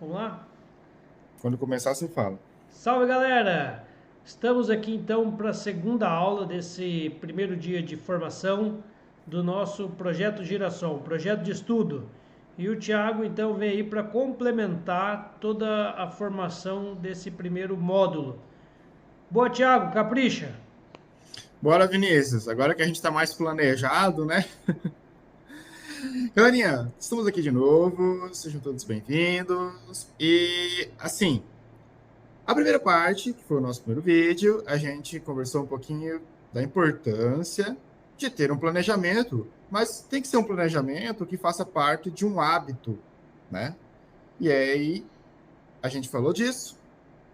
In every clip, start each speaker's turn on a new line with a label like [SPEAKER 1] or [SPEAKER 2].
[SPEAKER 1] Vamos lá?
[SPEAKER 2] Quando começar, você fala.
[SPEAKER 1] Salve galera! Estamos aqui então para a segunda aula desse primeiro dia de formação do nosso projeto Girassol, projeto de estudo. E o Thiago então vem aí para complementar toda a formação desse primeiro módulo. Boa, Thiago, capricha!
[SPEAKER 2] Bora, Vinícius. Agora que a gente está mais planejado, né? Galerinha, estamos aqui de novo. Sejam todos bem-vindos. E, assim, a primeira parte, que foi o nosso primeiro vídeo, a gente conversou um pouquinho da importância de ter um planejamento, mas tem que ser um planejamento que faça parte de um hábito, né? E aí, a gente falou disso.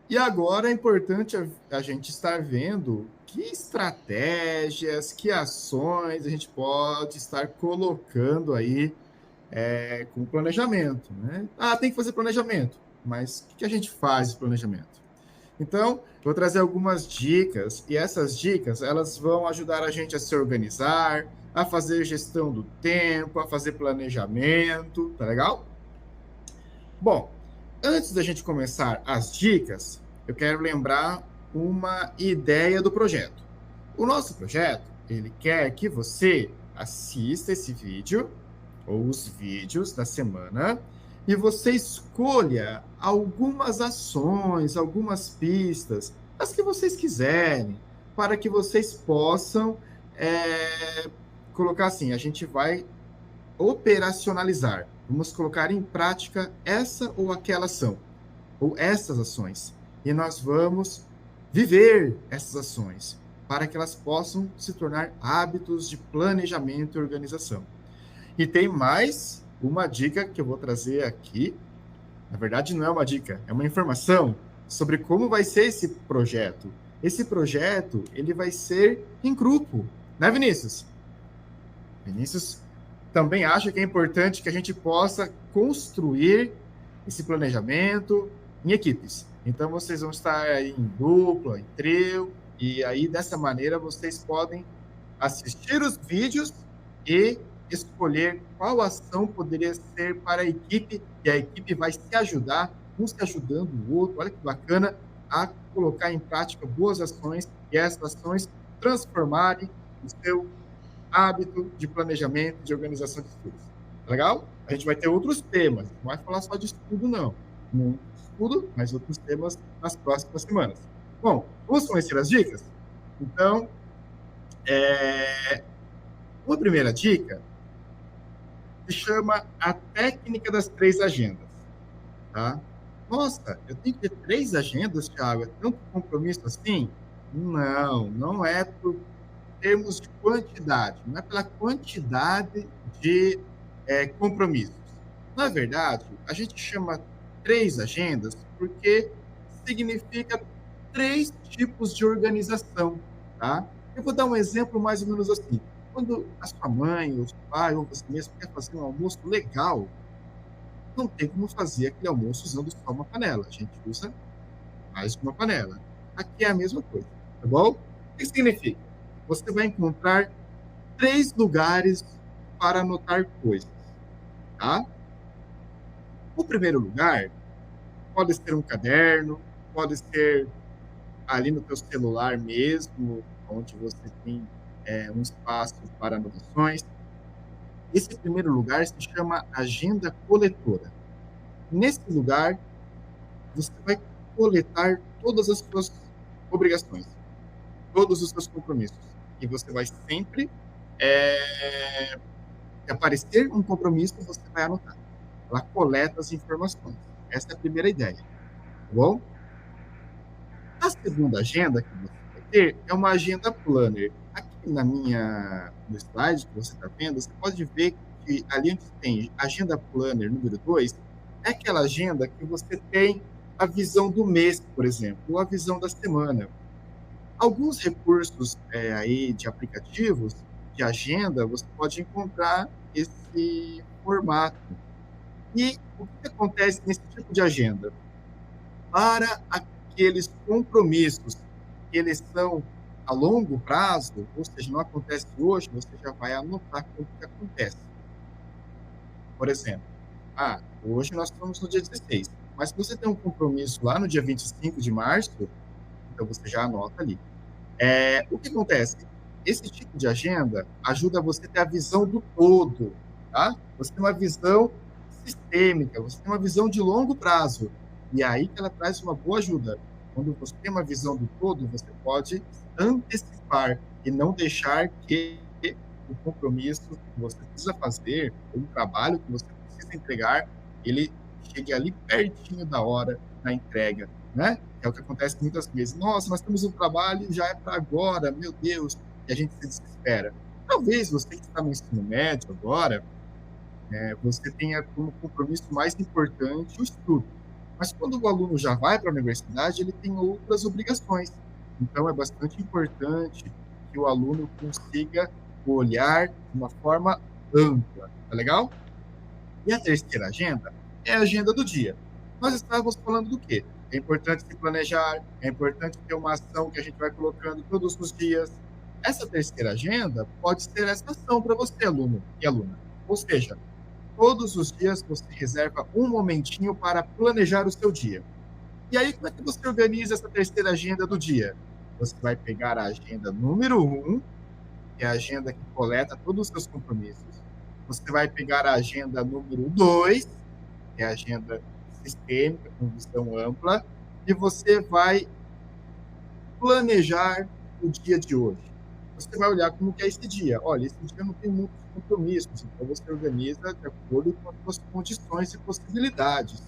[SPEAKER 2] E agora é importante a gente estar vendo que estratégias, que ações a gente pode estar colocando aí com planejamento, né? Ah, tem que fazer planejamento, mas o que a gente faz esse planejamento? Então, vou trazer algumas dicas e essas dicas elas vão ajudar a gente a se organizar, a fazer gestão do tempo, a fazer planejamento, tá legal? Bom, antes da gente começar as dicas, eu quero lembrar uma ideia do projeto. O nosso projeto, ele quer que você assista esse vídeo ou os vídeos da semana e você escolha algumas ações, algumas pistas, as que vocês quiserem, para que vocês possam colocar assim, a gente vai operacionalizar. Vamos colocar em prática essa ou aquela ação, ou essas ações. E nós vamos viver essas ações para que elas possam se tornar hábitos de planejamento e organização. E tem mais uma dica que eu vou trazer aqui. Na verdade, não é uma dica, é uma informação sobre como vai ser esse projeto. Esse projeto, ele vai ser em grupo, né, Vinícius? Vinícius também acha que é importante que a gente possa construir esse planejamento em equipes. Então, vocês vão estar aí em dupla, em trio, e aí, dessa maneira, vocês podem assistir os vídeos e escolher qual ação poderia ser para a equipe, e a equipe vai se ajudar, um se ajudando o outro, olha que bacana, a colocar em prática boas ações, e essas ações transformarem o seu hábito de planejamento, de organização de estudos. Tá legal? A gente vai ter outros temas, não vai falar só de estudo, não. Muito estudo, mas outros temas nas próximas semanas. Bom, vamos conhecer as dicas? Então, uma primeira dica se chama a técnica das 3 agendas. Tá? Nossa, eu tenho que ter 3 agendas, Thiago? É tanto compromisso assim? Não, não é por termos de quantidade, não é pela quantidade de compromissos. Na verdade, a gente chama 3 agendas porque significa 3 tipos de organização, tá? Eu vou dar um exemplo mais ou menos assim. Quando a sua mãe, ou seu pai, ou você mesmo quer fazer um almoço legal, não tem como fazer aquele almoço usando só uma panela. A gente usa mais de uma panela. Aqui é a mesma coisa, tá bom? O que significa? Você vai encontrar 3 lugares para anotar coisas, tá? O primeiro lugar pode ser um caderno, pode ser ali no teu celular mesmo, onde você tem um espaço para anotações. Esse primeiro lugar se chama agenda coletora. Nesse lugar, você vai coletar todas as suas obrigações, todos os seus compromissos. E você vai sempre aparecer um compromisso, você vai anotar. Ela coleta as informações. Essa é a primeira ideia, tá bom? A segunda agenda que você vai ter é uma agenda planner. Aqui no slide que você está vendo, você pode ver que ali onde tem agenda planner número 2, é aquela agenda que você tem a visão do mês, por exemplo, ou a visão da semana. Alguns recursos aí de aplicativos de agenda, você pode encontrar esse formato. E o que acontece nesse tipo de agenda? Para aqueles compromissos que eles são a longo prazo, ou seja, não acontece hoje, você já vai anotar o que acontece. Por exemplo, hoje nós estamos no dia 16, Mas se você tem um compromisso lá no dia 25 de março, então você já anota ali. O que acontece? Esse tipo de agenda ajuda você a ter a visão do todo, tá? Você tem uma visão sistêmica, você tem uma visão de longo prazo. E é aí que ela traz uma boa ajuda. Quando você tem uma visão do todo, você pode antecipar e não deixar que o compromisso que você precisa fazer, ou o trabalho que você precisa entregar, ele chegue ali pertinho da hora da entrega, né? É o que acontece muitas vezes. Nossa, nós temos um trabalho e já é para agora, meu Deus, e a gente se desespera. Talvez você que está no ensino médio agora, você tenha como compromisso mais importante o estudo. Mas quando o aluno já vai para a universidade, ele tem outras obrigações. Então, é bastante importante que o aluno consiga olhar de uma forma ampla. Tá legal? E a terceira agenda é a agenda do dia. Nós estávamos falando do quê? É importante se planejar, é importante ter uma ação que a gente vai colocando todos os dias. Essa terceira agenda pode ser essa ação para você, aluno e aluna. Ou seja, todos os dias você reserva um momentinho para planejar o seu dia. E aí, como é que você organiza essa terceira agenda do dia? Você vai pegar a agenda número 1, que é a agenda que coleta todos os seus compromissos. Você vai pegar a agenda número 2, que é a agenda sistêmica, com visão ampla, e você vai planejar o dia de hoje. Você vai olhar como que é esse dia. Olha, esse dia não tem muitos compromissos, então você organiza de acordo com as suas condições e possibilidades.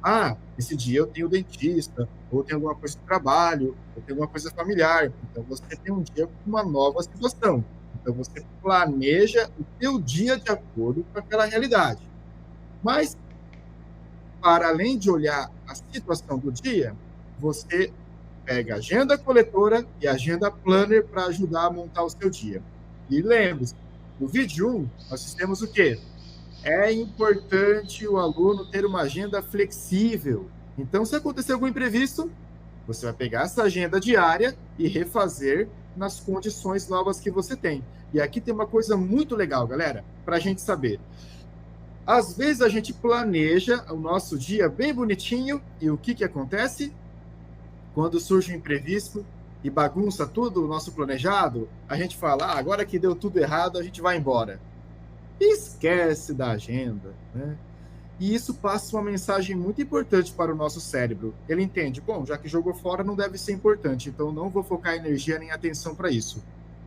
[SPEAKER 2] Ah, esse dia eu tenho dentista, ou tenho alguma coisa de trabalho, ou tenho alguma coisa familiar. Então, você tem um dia com uma nova situação. Então, você planeja o teu dia de acordo com aquela realidade. Mas, para além de olhar a situação do dia, você pega a agenda coletora e a agenda planner para ajudar a montar o seu dia. E lembre-se, no vídeo 1, nós fizemos o quê? É importante o aluno ter uma agenda flexível. Então, se acontecer algum imprevisto, você vai pegar essa agenda diária e refazer nas condições novas que você tem. E aqui tem uma coisa muito legal, galera, para a gente saber. Às vezes a gente planeja o nosso dia bem bonitinho e o que acontece? Quando surge um imprevisto e bagunça tudo o nosso planejado, a gente fala, agora que deu tudo errado, a gente vai embora. E esquece da agenda, né? E isso passa uma mensagem muito importante para o nosso cérebro. Ele entende, bom, já que jogou fora não deve ser importante, então não vou focar energia nem atenção para isso.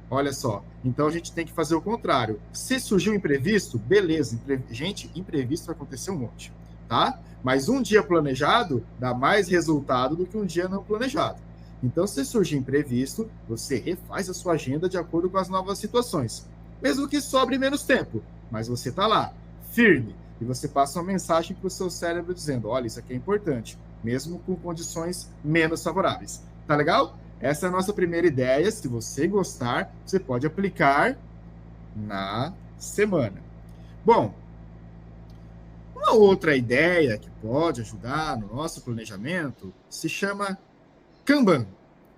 [SPEAKER 2] Olha só, então a gente tem que fazer o contrário. Se surgiu um imprevisto, beleza, gente, imprevisto vai acontecer um monte, tá? Mas um dia planejado dá mais resultado do que um dia não planejado. Então, se surgir imprevisto, você refaz a sua agenda de acordo com as novas situações. Mesmo que sobre menos tempo, mas você está lá, firme, e você passa uma mensagem para o seu cérebro dizendo, olha, isso aqui é importante, mesmo com condições menos favoráveis. Tá legal? Essa é a nossa primeira ideia. Se você gostar, você pode aplicar na semana. Bom, uma outra ideia que pode ajudar no nosso planejamento se chama Kanban.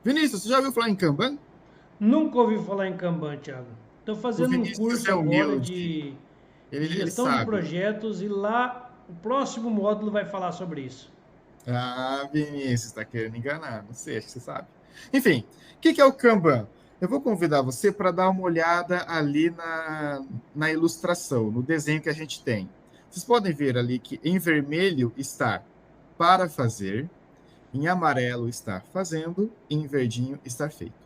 [SPEAKER 2] Vinícius, você já ouviu falar em Kanban?
[SPEAKER 1] Nunca ouvi falar em Kanban, Thiago. Estou
[SPEAKER 2] O
[SPEAKER 1] fazendo um
[SPEAKER 2] Vinícius
[SPEAKER 1] curso
[SPEAKER 2] é
[SPEAKER 1] agora
[SPEAKER 2] humilde,
[SPEAKER 1] de
[SPEAKER 2] ele
[SPEAKER 1] gestão de
[SPEAKER 2] sabe.
[SPEAKER 1] projetos e lá o próximo módulo vai falar sobre isso.
[SPEAKER 2] Ah, Vinícius, está querendo enganar, não sei, acho que você sabe. Enfim, o que é o Kanban? Eu vou convidar você para dar uma olhada ali na ilustração, no desenho que a gente tem. Vocês podem ver ali que em vermelho está para fazer, em amarelo está fazendo, e em verdinho está feito.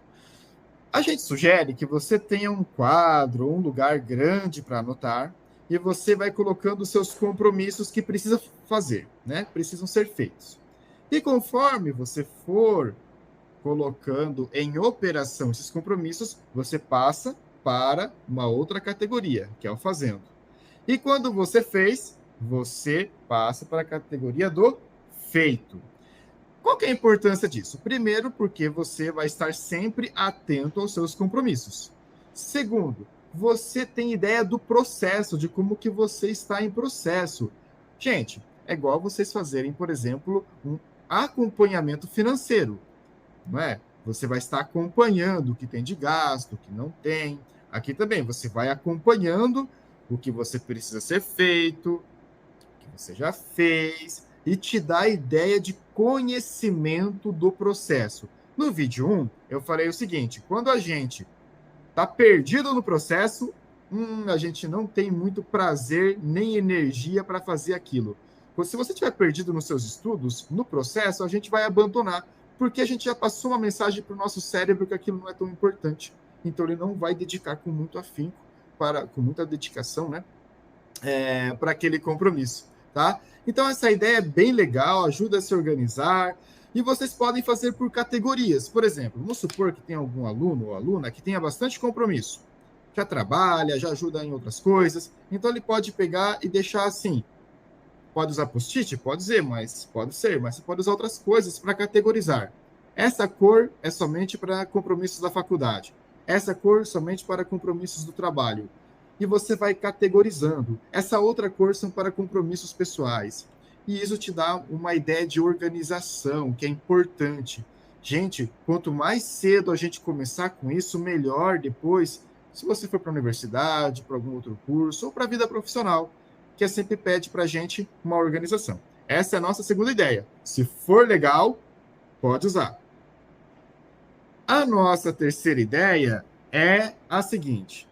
[SPEAKER 2] A gente sugere que você tenha um quadro, um lugar grande para anotar, e você vai colocando os seus compromissos que precisa fazer, né? Precisam ser feitos. E conforme você for colocando em operação esses compromissos, você passa para uma outra categoria, que é o fazendo. E quando você fez, você passa para a categoria do feito. Qual que é a importância disso? Primeiro, porque você vai estar sempre atento aos seus compromissos. Segundo, você tem ideia do processo, de como que você está em processo. Gente, é igual vocês fazerem, por exemplo, um acompanhamento financeiro, não é? Você vai estar acompanhando o que tem de gasto, o que não tem. Aqui também, você vai acompanhando o que você precisa ser feito, o que você já fez, e te dá a ideia de conhecimento do processo. No vídeo 1, eu falei o seguinte, quando a gente está perdido no processo, a gente não tem muito prazer nem energia para fazer aquilo. Se você estiver perdido nos seus estudos, no processo, a gente vai abandonar, porque a gente já passou uma mensagem para o nosso cérebro que aquilo não é tão importante. Então, ele não vai dedicar com muito afinco, com muita dedicação, né, para aquele compromisso, tá? Então, essa ideia é bem legal, ajuda a se organizar, e vocês podem fazer por categorias. Por exemplo, vamos supor que tem algum aluno ou aluna que tenha bastante compromisso, já trabalha, já ajuda em outras coisas, então ele pode pegar e deixar assim. Pode usar post-it? Pode ser, mas você pode usar outras coisas para categorizar. Essa cor é somente para compromissos da faculdade. Essa cor somente para compromissos do trabalho. E você vai categorizando. Essa outra cor são para compromissos pessoais. E isso te dá uma ideia de organização, que é importante. Gente, quanto mais cedo a gente começar com isso, melhor depois, se você for para a universidade, para algum outro curso, ou para a vida profissional, que sempre pede para a gente uma organização. Essa é a nossa segunda ideia. Se for legal, pode usar. A nossa terceira ideia é a seguinte.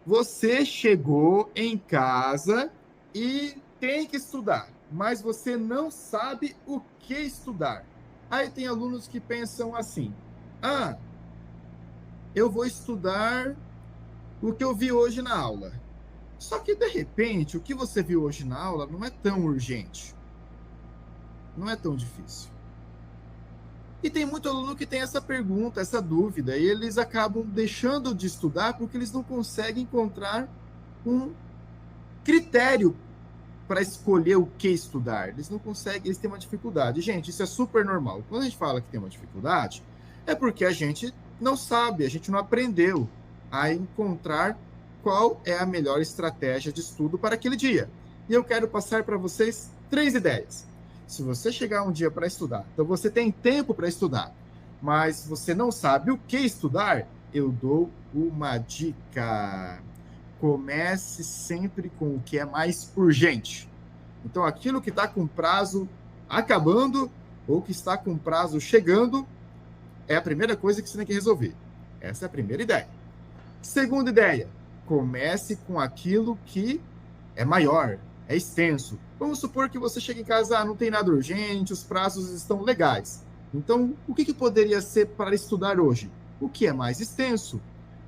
[SPEAKER 2] Você chegou em casa e tem que estudar, mas você não sabe o que estudar. Aí tem alunos que pensam assim, eu vou estudar o que eu vi hoje na aula. Só que, de repente, o que você viu hoje na aula não é tão urgente. Não é tão difícil. E tem muito aluno que tem essa pergunta, essa dúvida, e eles acabam deixando de estudar porque eles não conseguem encontrar um critério para escolher o que estudar. Eles não conseguem, eles têm uma dificuldade. Gente, isso é super normal. Quando a gente fala que tem uma dificuldade, é porque a gente não sabe, a gente não aprendeu a encontrar qual é a melhor estratégia de estudo para aquele dia. E eu quero passar para vocês 3 ideias. Se você chegar um dia para estudar, então você tem tempo para estudar, mas você não sabe o que estudar, eu dou uma dica. Comece sempre com o que é mais urgente. Então, aquilo que está com prazo acabando ou que está com prazo chegando é a primeira coisa que você tem que resolver. Essa é a primeira ideia. Segunda ideia, comece com aquilo que é maior, é extenso. Vamos supor que você chega em casa, não tem nada urgente, os prazos estão legais. Então, o que poderia ser para estudar hoje? O que é mais extenso?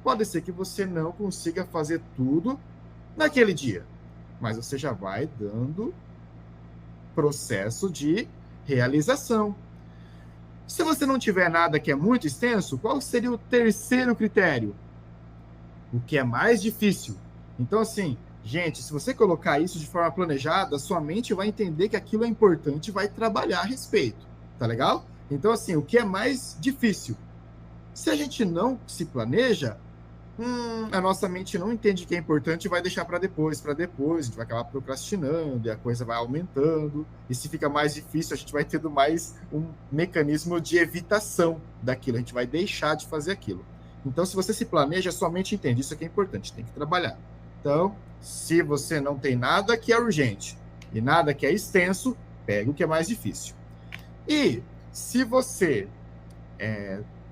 [SPEAKER 2] Pode ser que você não consiga fazer tudo naquele dia, mas você já vai dando processo de realização. Se você não tiver nada que é muito extenso, qual seria o terceiro critério? O que é mais difícil. Então, assim, gente, se você colocar isso de forma planejada, sua mente vai entender que aquilo é importante e vai trabalhar a respeito. Tá legal? Então, assim, o que é mais difícil? Se a gente não se planeja, a nossa mente não entende que é importante e vai deixar para depois, a gente vai acabar procrastinando e a coisa vai aumentando. E se fica mais difícil, a gente vai tendo mais um mecanismo de evitação daquilo, a gente vai deixar de fazer aquilo. Então, se você se planeja, sua mente entende, isso aqui é importante, tem que trabalhar. Então, se você não tem nada que é urgente e nada que é extenso, pega o que é mais difícil. E se você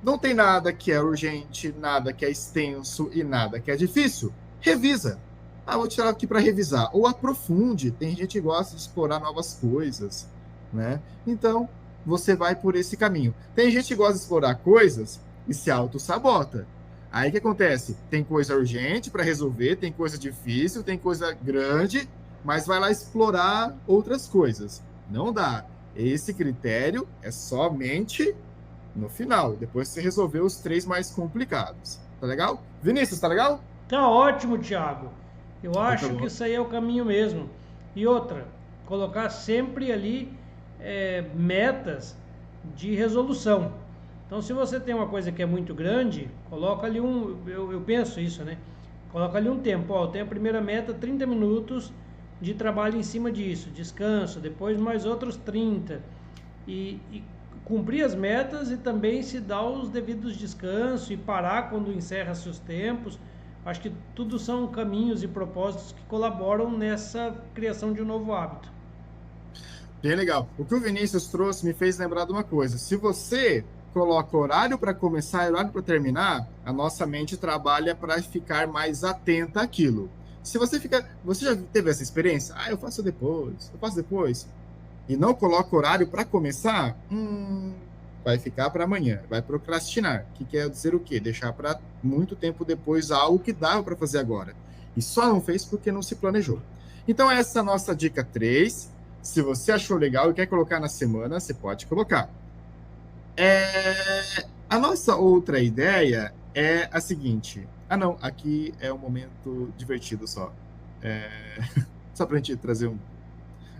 [SPEAKER 2] não tem nada que é urgente, nada que é extenso e nada que é difícil, revisa. Vou tirar aqui para revisar. Ou aprofunde. Tem gente que gosta de explorar novas coisas, né? Então, você vai por esse caminho. Tem gente que gosta de explorar coisas e se auto-sabota. Aí o que acontece? Tem coisa urgente para resolver, tem coisa difícil, tem coisa grande, mas vai lá explorar outras coisas. Não dá. Esse critério é somente no final, depois você resolveu os 3 mais complicados. Tá legal? Vinícius, tá legal?
[SPEAKER 1] Tá ótimo, Thiago. Eu acho
[SPEAKER 2] tá
[SPEAKER 1] que isso aí é o caminho mesmo. E outra, colocar sempre ali metas de resolução. Então, se você tem uma coisa que é muito grande, coloca ali eu penso isso, né? Coloca ali um tempo. Eu tenho a primeira meta, 30 minutos de trabalho em cima disso. Descanso, depois mais outros 30. E cumprir as metas e também se dar os devidos descansos e parar quando encerra seus tempos. Acho que tudo são caminhos e propósitos que colaboram nessa criação de um novo hábito.
[SPEAKER 2] Bem legal. O que o Vinícius trouxe me fez lembrar de uma coisa. Se você coloca horário para começar e horário para terminar, a nossa mente trabalha para ficar mais atenta àquilo. Se você fica... Você já teve essa experiência? Eu faço depois. E não coloca horário para começar? Vai ficar para amanhã. Vai procrastinar. Que quer dizer o quê? Deixar para muito tempo depois algo que dava para fazer agora. E só não fez porque não se planejou. Então, essa é a nossa dica 3. Se você achou legal e quer colocar na semana, você pode colocar. A nossa outra ideia é a seguinte. Não, aqui é um momento divertido só. Só para a gente trazer um...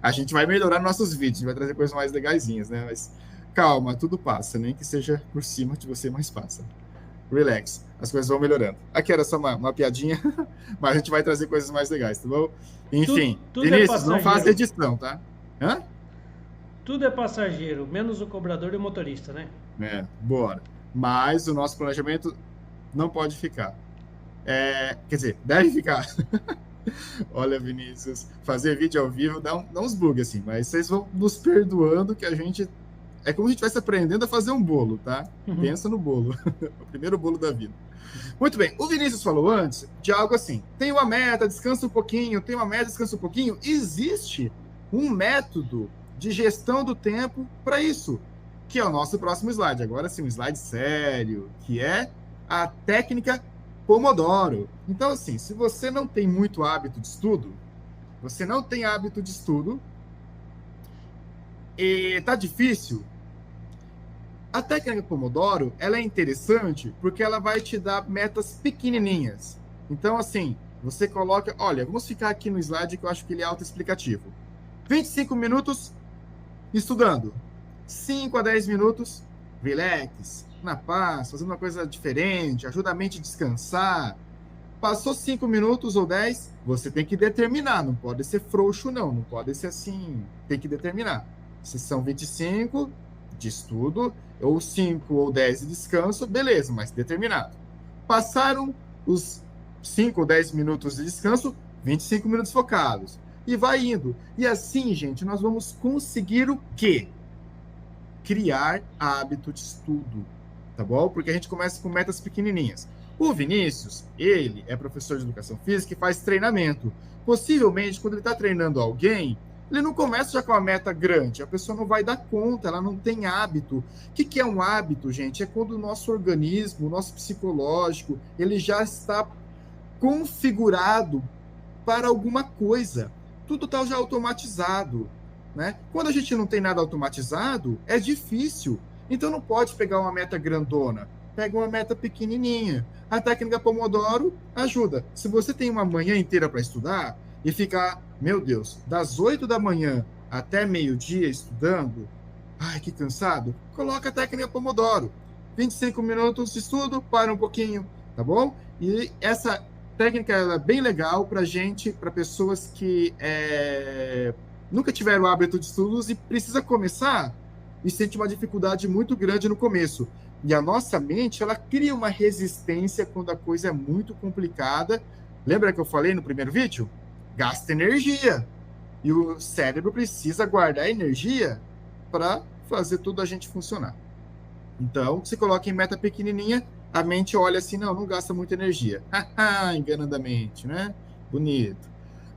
[SPEAKER 2] A gente vai melhorar nossos vídeos, a gente vai trazer coisas mais legaisinhas, né? Mas calma, tudo passa, nem que seja por cima de você, mas passa. Relax, as coisas vão melhorando. Aqui era só uma piadinha, mas a gente vai trazer coisas mais legais, tá bom? Enfim,
[SPEAKER 1] tudo
[SPEAKER 2] Vinícius, não faz edição, tá?
[SPEAKER 1] Tudo é passageiro, menos o cobrador e o motorista, né?
[SPEAKER 2] Bora. Mas o nosso planejamento não pode ficar. Quer dizer, deve ficar. Olha, Vinícius, fazer vídeo ao vivo dá uns bugs, assim, mas vocês vão nos perdoando que a gente... É como se a gente estivesse aprendendo a fazer um bolo, tá? Pensa no bolo. O primeiro bolo da vida. Muito bem. O Vinícius falou antes de algo assim. Tem uma meta, descansa um pouquinho. Tem uma meta, descansa um pouquinho. Existe um método de gestão do tempo para isso, que é o nosso próximo slide. Agora sim, um slide sério, que é a técnica Pomodoro. Então, assim, se você não tem muito hábito de estudo, e tá difícil, a técnica Pomodoro, ela é interessante porque ela vai te dar metas pequenininhas. Então, assim, você coloca... Olha, vamos ficar aqui no slide que eu acho que ele é autoexplicativo. 25 minutos estudando. 5 a 10 minutos, relax, na paz, fazendo uma coisa diferente, ajuda a mente a descansar. Passou 5 minutos ou 10, você tem que determinar, não pode ser frouxo, não pode ser assim, tem que determinar. Se são 25 de estudo, ou 5 ou 10 de descanso, beleza, mas determinado. Passaram os 5 ou 10 minutos de descanso, 25 minutos focados. E vai indo. E assim, gente, nós vamos conseguir o quê? Criar hábito de estudo, tá bom? Porque a gente começa com metas pequenininhas. O Vinícius, ele é professor de educação física e faz treinamento. Possivelmente, quando ele está treinando alguém, ele não começa já com uma meta grande. A pessoa não vai dar conta, ela não tem hábito. O que é um hábito, gente? É quando o nosso organismo, o nosso psicológico, ele já está configurado para alguma coisa. Tudo está já automatizado, né? Quando a gente não tem nada automatizado, é difícil. Então não pode pegar uma meta grandona. Pega uma meta pequenininha. A técnica Pomodoro ajuda. Se você tem uma manhã inteira para estudar e ficar, meu Deus, das 8 da manhã até meio-dia estudando, ai, que cansado, coloca a técnica Pomodoro. 25 minutos de estudo, para um pouquinho, tá bom? E essa técnica ela é bem legal para gente, para pessoas que nunca tiveram o hábito de estudos e precisa começar e sente uma dificuldade muito grande no começo. E a nossa mente, ela cria uma resistência quando a coisa é muito complicada. Lembra que eu falei no primeiro vídeo? Gasta energia. E o cérebro precisa guardar energia para fazer tudo a gente funcionar. Então, se coloca em meta pequenininha, a mente olha assim, não gasta muita energia. Enganando a mente, né? Bonito.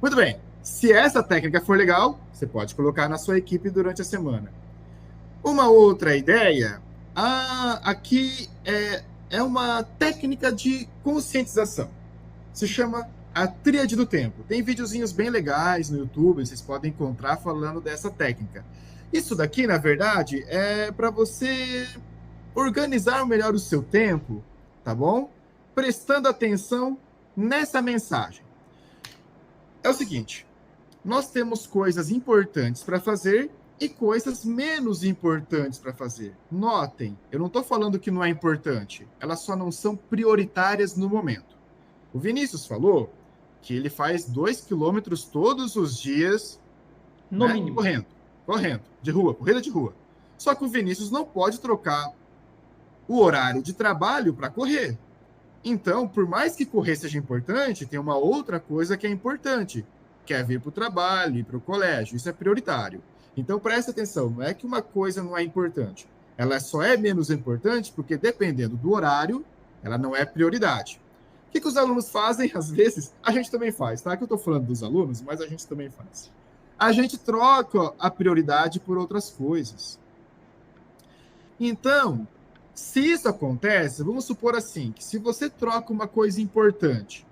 [SPEAKER 2] Muito bem. Se essa técnica for legal, você pode colocar na sua equipe durante a semana. Uma outra ideia, aqui é uma técnica de conscientização. Se chama a tríade do tempo. Tem videozinhos bem legais no YouTube, vocês podem encontrar falando dessa técnica. Isso daqui, na verdade, é para você organizar melhor o seu tempo, tá bom? Prestando atenção nessa mensagem. É o seguinte, nós temos coisas importantes para fazer e coisas menos importantes para fazer. Notem, eu não estou falando que não é importante, elas só não são prioritárias no momento. O Vinícius falou que ele faz 2 quilômetros todos os dias,
[SPEAKER 1] no mínimo.
[SPEAKER 2] Correndo, de rua, corrida de rua. Só que o Vinícius não pode trocar o horário de trabalho para correr. Então, por mais que correr seja importante, tem uma outra coisa que é importante, que é vir para o trabalho, ir para o colégio. Isso é prioritário. Então, presta atenção, não é que uma coisa não é importante. Ela só é menos importante porque, dependendo do horário, ela não é prioridade. O que os alunos fazem? Às vezes, a gente também faz, tá? Que eu estou falando dos alunos, mas a gente também faz. A gente troca a prioridade por outras coisas. Então, se isso acontece, vamos supor assim, que se você troca uma coisa importante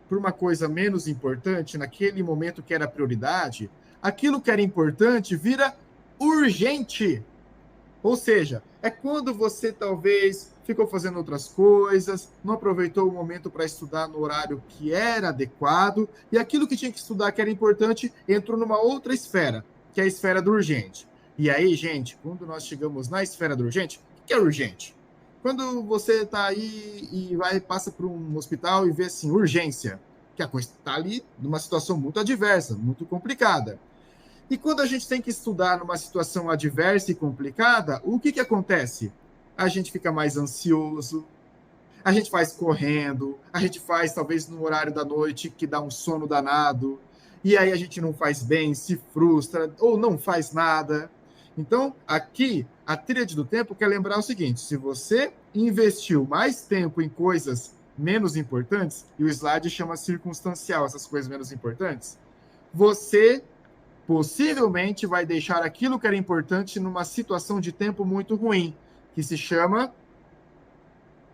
[SPEAKER 2] por uma coisa menos importante, naquele momento que era prioridade, aquilo que era importante vira urgente. Ou seja, é quando você talvez ficou fazendo outras coisas, não aproveitou o momento para estudar no horário que era adequado, e aquilo que tinha que estudar, que era importante, entrou numa outra esfera, que é a esfera do urgente. E aí, gente, quando nós chegamos na esfera do urgente, o que é urgente? Quando você está aí e passa por um hospital e vê assim, urgência, que a coisa está ali numa situação muito adversa, muito complicada. E quando a gente tem que estudar numa situação adversa e complicada, o que acontece? A gente fica mais ansioso, a gente faz correndo, a gente faz talvez no horário da noite que dá um sono danado, e aí a gente não faz bem, se frustra ou não faz nada. Então, aqui, a tríade do tempo quer lembrar o seguinte: se você investiu mais tempo em coisas menos importantes, e o slide chama circunstancial essas coisas menos importantes, você possivelmente vai deixar aquilo que era importante numa situação de tempo muito ruim, que se chama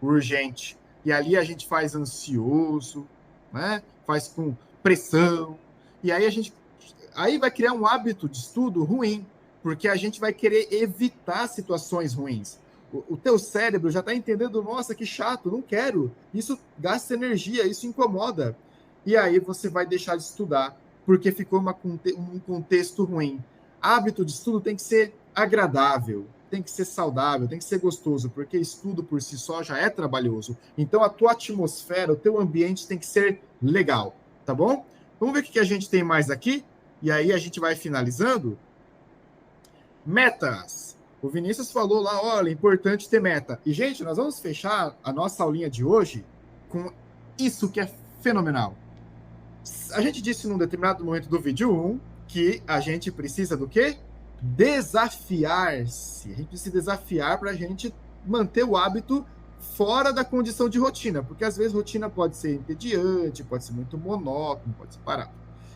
[SPEAKER 2] urgente. E ali a gente faz ansioso, né? Faz com pressão, e aí vai criar um hábito de estudo ruim, porque a gente vai querer evitar situações ruins. O teu cérebro já está entendendo, nossa, que chato, não quero. Isso gasta energia, isso incomoda. E aí você vai deixar de estudar, porque ficou um contexto ruim. Hábito de estudo tem que ser agradável, tem que ser saudável, tem que ser gostoso, porque estudo por si só já é trabalhoso. Então a tua atmosfera, o teu ambiente tem que ser legal, tá bom? Vamos ver o que a gente tem mais aqui, e aí a gente vai finalizando. Metas. O Vinícius falou lá, olha, é importante ter meta. E, gente, nós vamos fechar a nossa aulinha de hoje com isso que é fenomenal. A gente disse num determinado momento do vídeo 1 que a gente precisa do quê? Desafiar-se. A gente precisa desafiar para a gente manter o hábito fora da condição de rotina, porque às vezes rotina pode ser entediante, pode ser muito monótono, pode ser parado.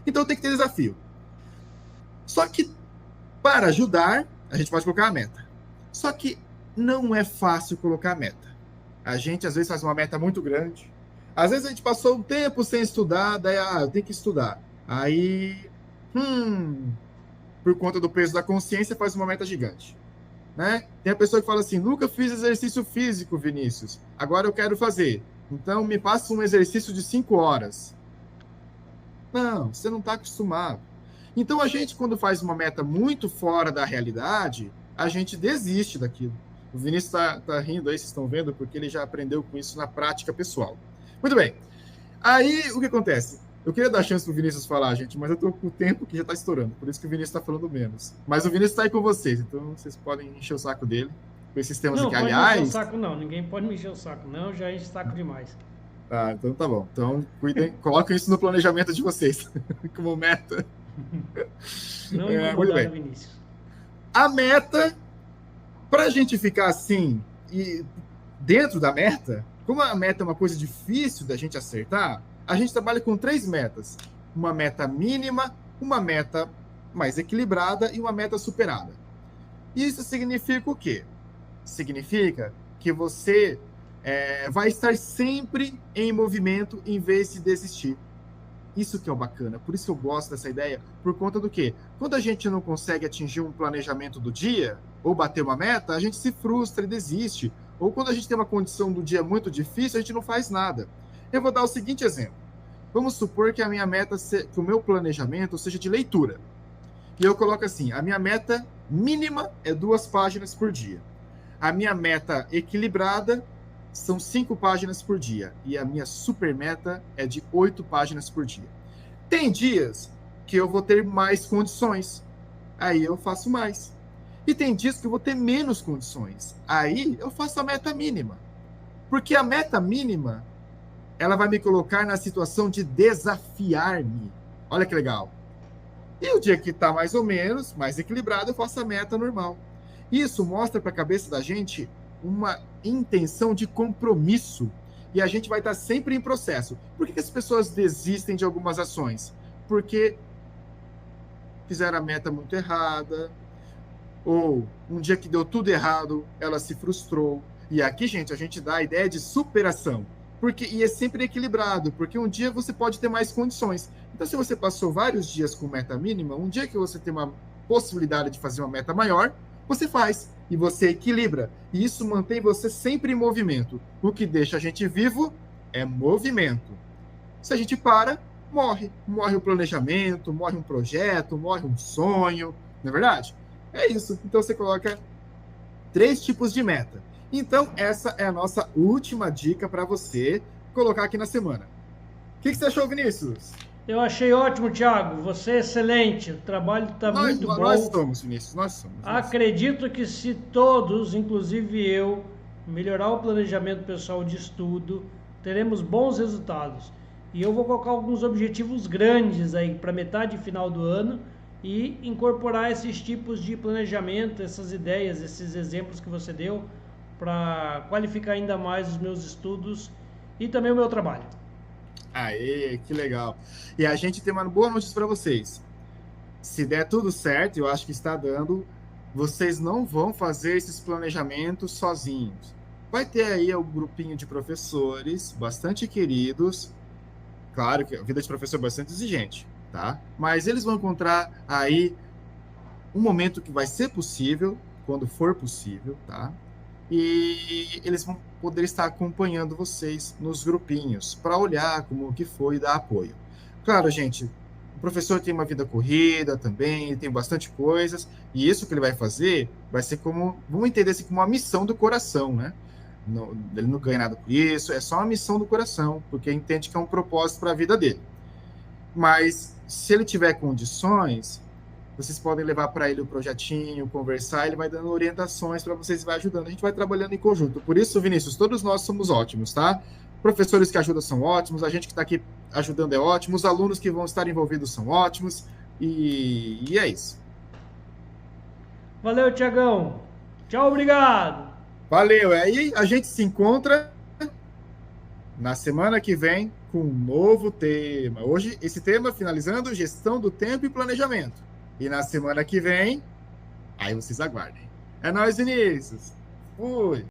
[SPEAKER 2] Então tem que ter desafio. Só que para ajudar, a gente pode colocar a meta. Só que não é fácil colocar a meta. A gente às vezes faz uma meta muito grande. Às vezes a gente passou um tempo sem estudar, daí eu tenho que estudar. Aí, por conta do peso da consciência, faz uma meta gigante. Né? Tem a pessoa que fala assim, nunca fiz exercício físico, Vinícius. Agora eu quero fazer. Então me passa um exercício de 5 horas. Não, você não está acostumado. Então a gente, quando faz uma meta muito fora da realidade, a gente desiste daquilo. O Vinícius está rindo aí, vocês estão vendo, porque ele já aprendeu com isso na prática pessoal. Muito bem. Aí, o que acontece? Eu queria dar chance para o Vinícius falar, gente, mas eu estou com o tempo que já está estourando, por isso que o Vinícius está falando menos. Mas o Vinícius está aí com vocês, então vocês podem encher o saco dele com esses temas aqui.
[SPEAKER 1] Aliás... Não, pode encher o saco não, ninguém pode me encher o saco não, já enche o saco demais.
[SPEAKER 2] Ah, então tá bom. Então, cuidem, coloquem isso no planejamento de vocês, como meta.
[SPEAKER 1] Não incomodar o Vinícius.
[SPEAKER 2] A meta, para a gente ficar assim, e dentro da meta, como a meta é uma coisa difícil da gente acertar, a gente trabalha com 3 metas. Uma meta mínima, uma meta mais equilibrada e uma meta superada. Isso significa o quê? Significa que você vai estar sempre em movimento em vez de desistir. Isso que é o bacana, por isso que eu gosto dessa ideia, por conta do quê? Quando a gente não consegue atingir um planejamento do dia, ou bater uma meta, a gente se frustra e desiste. Ou quando a gente tem uma condição do dia muito difícil, a gente não faz nada. Eu vou dar o seguinte exemplo. Vamos supor que a minha meta, que o meu planejamento seja de leitura. E eu coloco assim, a minha meta mínima é 2 páginas por dia. A minha meta equilibrada são 5 páginas por dia. E a minha super meta é de 8 páginas por dia. Tem dias que eu vou ter mais condições. Aí eu faço mais. E tem dias que eu vou ter menos condições. Aí eu faço a meta mínima. Porque a meta mínima, ela vai me colocar na situação de desafiar-me. Olha que legal. E o dia que está mais ou menos, mais equilibrado, eu faço a meta normal. Isso mostra para a cabeça da gente uma intenção de compromisso. E a gente vai estar sempre em processo. Por que as pessoas desistem de algumas ações? Porque fizeram a meta muito errada, ou um dia que deu tudo errado, ela se frustrou. E aqui, gente, a gente dá a ideia de superação. E é sempre equilibrado, porque um dia você pode ter mais condições. Então, se você passou vários dias com meta mínima, um dia que você tem uma possibilidade de fazer uma meta maior, você faz e você equilibra. E isso mantém você sempre em movimento. O que deixa a gente vivo é movimento. Se a gente para, morre. Morre o planejamento, morre um projeto, morre um sonho, não é verdade? É isso. Então você coloca 3 tipos de meta. Então, essa é a nossa última dica para você colocar aqui na semana. O que você achou, Vinícius?
[SPEAKER 1] Eu achei ótimo, Thiago. Você é excelente. O trabalho está muito bom.
[SPEAKER 2] Nós somos, Vinícius. Nós somos.
[SPEAKER 1] Acredito que se todos, inclusive eu, melhorar o planejamento pessoal de estudo, teremos bons resultados. E eu vou colocar alguns objetivos grandes aí para metade final do ano e incorporar esses tipos de planejamento, essas ideias, esses exemplos que você deu para qualificar ainda mais os meus estudos e também o meu trabalho.
[SPEAKER 2] Aê, que legal. E a gente tem uma boa notícia para vocês. Se der tudo certo, eu acho que está dando, vocês não vão fazer esses planejamentos sozinhos. Vai ter aí um grupinho de professores bastante queridos. Claro que a vida de professor é bastante exigente, tá? Mas eles vão encontrar aí um momento que vai ser possível, quando for possível, tá? E eles vão poder estar acompanhando vocês nos grupinhos para olhar como que foi e dar apoio. Claro, gente, o professor tem uma vida corrida também, tem bastante coisas, e isso que ele vai fazer vai ser como, vamos entender assim, como uma missão do coração, né? Não, ele não ganha nada por isso, é só uma missão do coração, porque entende que é um propósito para a vida dele. Mas se ele tiver condições, vocês podem levar para ele o projetinho, conversar, ele vai dando orientações para vocês, vai ajudando. A gente vai trabalhando em conjunto. Por isso, Vinícius, todos nós somos ótimos, tá? Professores que ajudam são ótimos, a gente que está aqui ajudando é ótimo, os alunos que vão estar envolvidos são ótimos, e é isso.
[SPEAKER 1] Valeu, Tiagão. Tchau, obrigado.
[SPEAKER 2] Valeu. Aí a gente se encontra na semana que vem com um novo tema. Hoje, esse tema, finalizando, gestão do tempo e planejamento. E na semana que vem, aí vocês aguardem. É nóis, Vinícius. Fui.